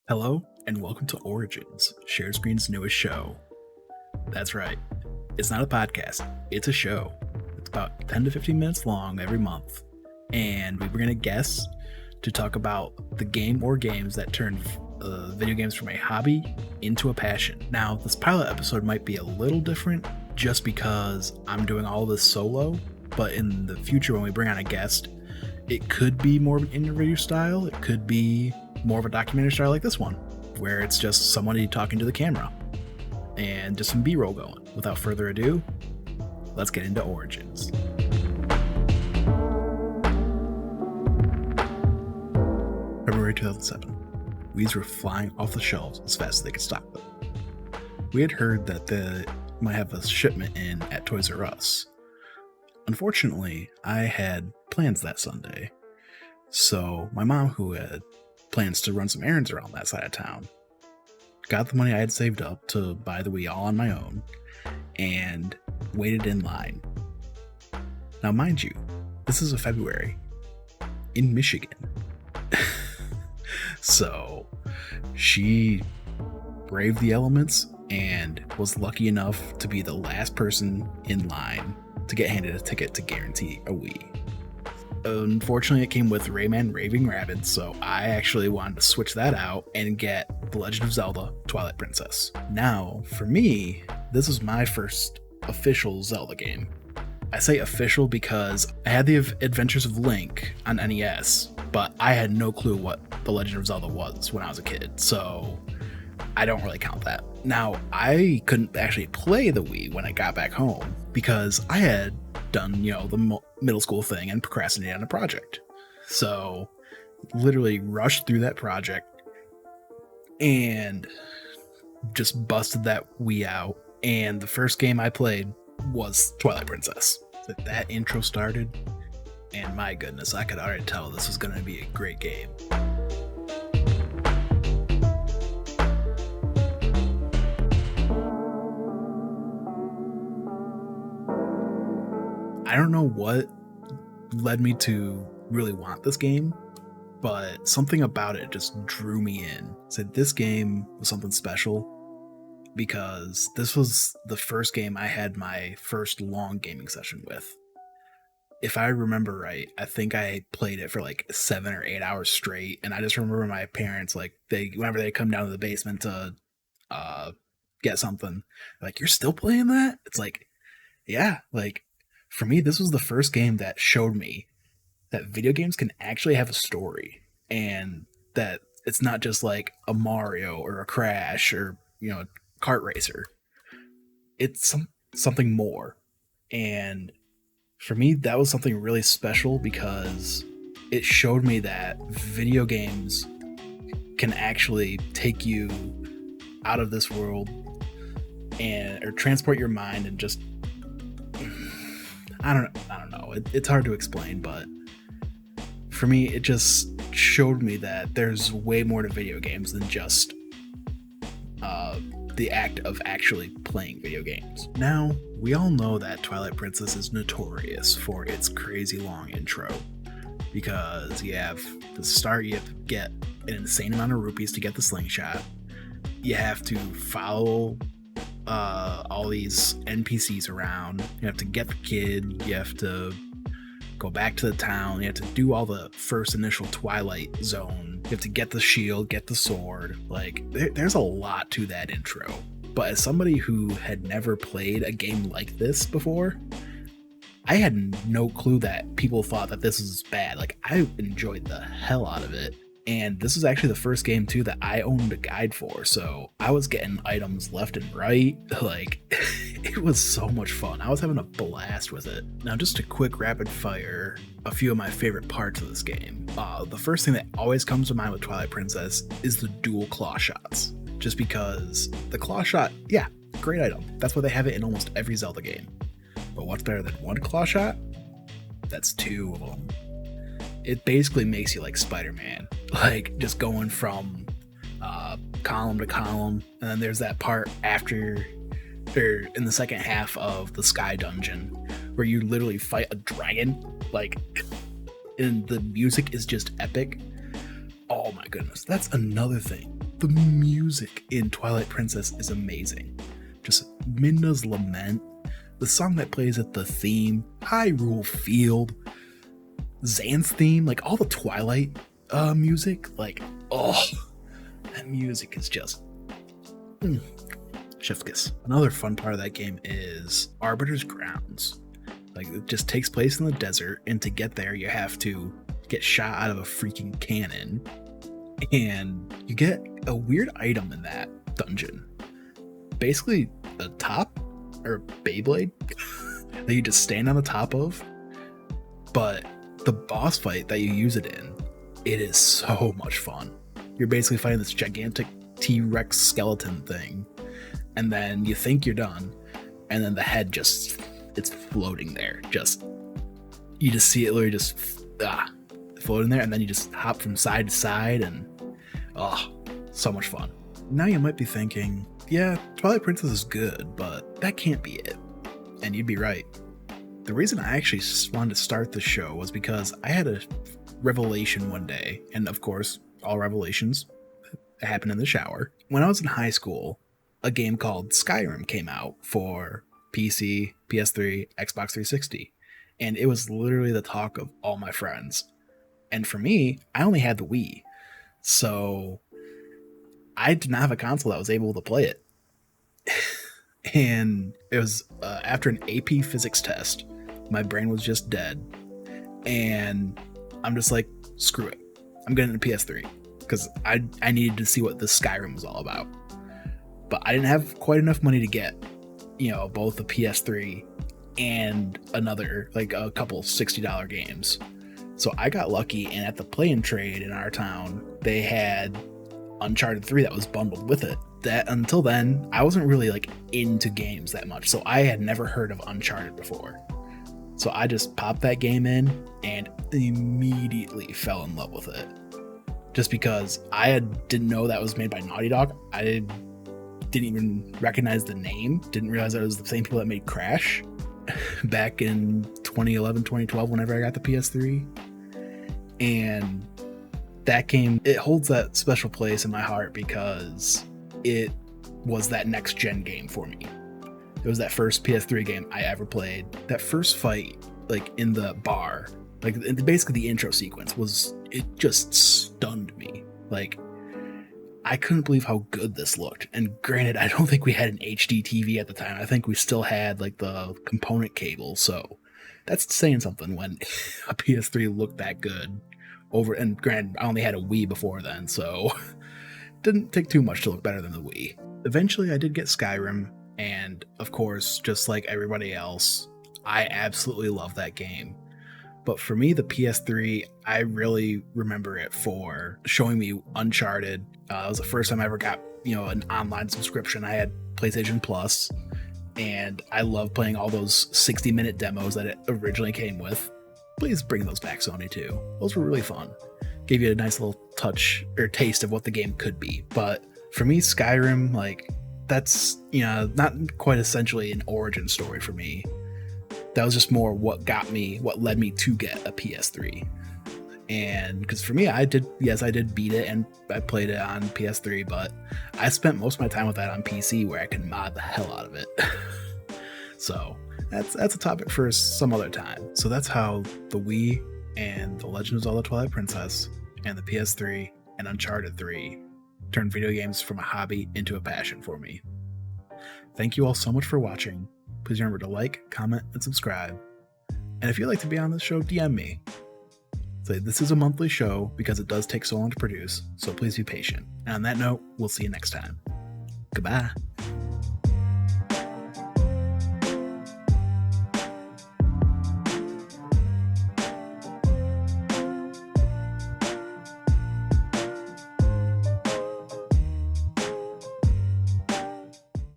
Hello, and welcome to Origins, Share Screen's newest show. That's right, it's not a podcast, it's a show. It's about 10 to 15 minutes long every month, and we bring in a guest to talk about the game or games that turned video games from a hobby into a passion. Now, this pilot episode might be a little different just because I'm doing all this solo, but in the future when we bring on a guest, it could be more of an interview style, it could be more of a documentary style like this one, where it's just somebody talking to the camera and just some B-roll going. Without further ado, let's get into Origins. February 2007. Weeds were flying off the shelves as fast as they could stock them. We had heard that they might have a shipment in at Toys R Us. Unfortunately, I had plans that Sunday, so my mom, who had plans to run some errands around that side of town, got the money I had saved up to buy the Wii all on my own, and waited in line. Now, mind you, this is a February in Michigan. So she braved the elements and was lucky enough to be the last person in line to get handed a ticket to guarantee a Wii. Unfortunately, it came with Rayman Raving Rabbids, so I actually wanted to switch that out and get The Legend of Zelda Twilight Princess. Now, for me, this was my first official Zelda game. I say official because I had the Adventures of Link on NES, but I had no clue what The Legend of Zelda was when I was a kid, so I don't really count that. Now, I couldn't actually play the Wii when I got back home because I had done, the middle school thing and procrastinated on a project. So, literally rushed through that project and just busted that Wii out. And the first game I played was Twilight Princess. That intro started, and my goodness, I could already tell this was going to be a great game. I don't know what led me to really want this game, but something about it just drew me in. Said this game was something special because this was the first game I had my first long gaming session with. If I remember right, I think I played it for like 7 or 8 hours straight, and I just remember my parents, whenever they come down to the basement to get something, like, "You're still playing that?" It's like, yeah, for me, this was the first game that showed me that video games can actually have a story, and that it's not just like a Mario or a Crash or, kart racer. It's something more. And for me, that was something really special because it showed me that video games can actually take you out of this world or transport your mind and just, I don't know. It's hard to explain, but for me, it just showed me that there's way more to video games than just the act of actually playing video games. Now, we all know that Twilight Princess is notorious for its crazy long intro, because you have to start, you have to get an insane amount of rupees to get the slingshot. You have to follow all these NPCs around. You have to get the kid. You have to go back to the town. You have to do all the first initial Twilight Zone. You have to get the shield, get the sword. There's a lot to that intro. But as somebody who had never played a game like this before, I had no clue that people thought that this was bad. I enjoyed the hell out of it. And this was actually the first game, too, that I owned a guide for, so I was getting items left and right. It was so much fun. I was having a blast with it. Now, just a quick rapid fire, a few of my favorite parts of this game. The first thing that always comes to mind with Twilight Princess is the dual claw shots. Just because the claw shot, yeah, great item. That's why they have it in almost every Zelda game. But what's better than one claw shot? That's two of them. It basically makes you like Spider-Man, just going from column to column. And then there's that part after, or in the second half of the Sky Dungeon, where you literally fight a dragon, and the music is just epic. Oh my goodness, that's another thing. The music in Twilight Princess is amazing. Just Midna's Lament, the song that plays at the theme, Hyrule Field, Zan's theme, like all the Twilight music, like, oh, that music is just chef's kiss. Another fun part of that game is Arbiters Grounds. Like, it just takes place in the desert, and to get there you have to get shot out of a freaking cannon, and you get a weird item in that dungeon. Basically a top or Beyblade that you just stand on the top of, but the boss fight that you use it in, it is so much fun. You're basically fighting this gigantic T-Rex skeleton thing, and then you think you're done, and then the head just, it's floating there. You just see it literally just floating there, and then you just hop from side to side, and so much fun. Now you might be thinking, yeah, Twilight Princess is good, but that can't be it. And you'd be right. The reason I actually wanted to start the show was because I had a revelation one day, and of course, all revelations happen in the shower. When I was in high school, a game called Skyrim came out for PC, PS3, Xbox 360, and it was literally the talk of all my friends. And for me, I only had the Wii, so I did not have a console that was able to play it. And it was after an AP physics test, my brain was just dead, and I'm just like, screw it, I'm getting a PS3, because I needed to see what this Skyrim was all about. But I didn't have quite enough money to get, both the PS3 and another, like a couple $60 games. So I got lucky, and at the Play and Trade in our town, they had Uncharted 3 that was bundled with it. That until then, I wasn't really like into games that much, so I had never heard of Uncharted before. So I just popped that game in and immediately fell in love with it. Just because I didn't know that was made by Naughty Dog. I didn't even recognize the name. Didn't realize that it was the same people that made Crash back in 2011, 2012, whenever I got the PS3. And that game, it holds that special place in my heart because it was that next gen game for me. It was that first PS3 game I ever played. That first fight, like in the bar, like basically the intro sequence it just stunned me. Like, I couldn't believe how good this looked. And granted, I don't think we had an HD TV at the time. I think we still had like the component cable. So that's saying something when a PS3 looked that good. And granted, I only had a Wii before then, so didn't take too much to look better than the Wii. Eventually, I did get Skyrim, and of course, just like everybody else, I absolutely love that game. But for me, the PS3, I really remember it for showing me Uncharted. It was the first time I ever got, an online subscription. I had PlayStation Plus, and I love playing all those 60-minute demos that it originally came with. Please bring those back, Sony, too. Those were really fun. Gave you a nice little touch or taste of what the game could be. But for me, Skyrim, like, that's, not quite essentially an origin story for me. That was just more what led me to get a PS3. And because for me, I did beat it and I played it on PS3, but I spent most of my time with that on PC where I can mod the hell out of it. So that's a topic for some other time. So that's how the Wii and The Legend of Zelda Twilight Princess and the PS3 and Uncharted 3 turned video games from a hobby into a passion for me. Thank you all so much for watching. Please remember to like, comment, and subscribe. And if you'd like to be on this show, DM me. Say this is a monthly show because it does take so long to produce, so please be patient. And on that note, we'll see you next time. Goodbye.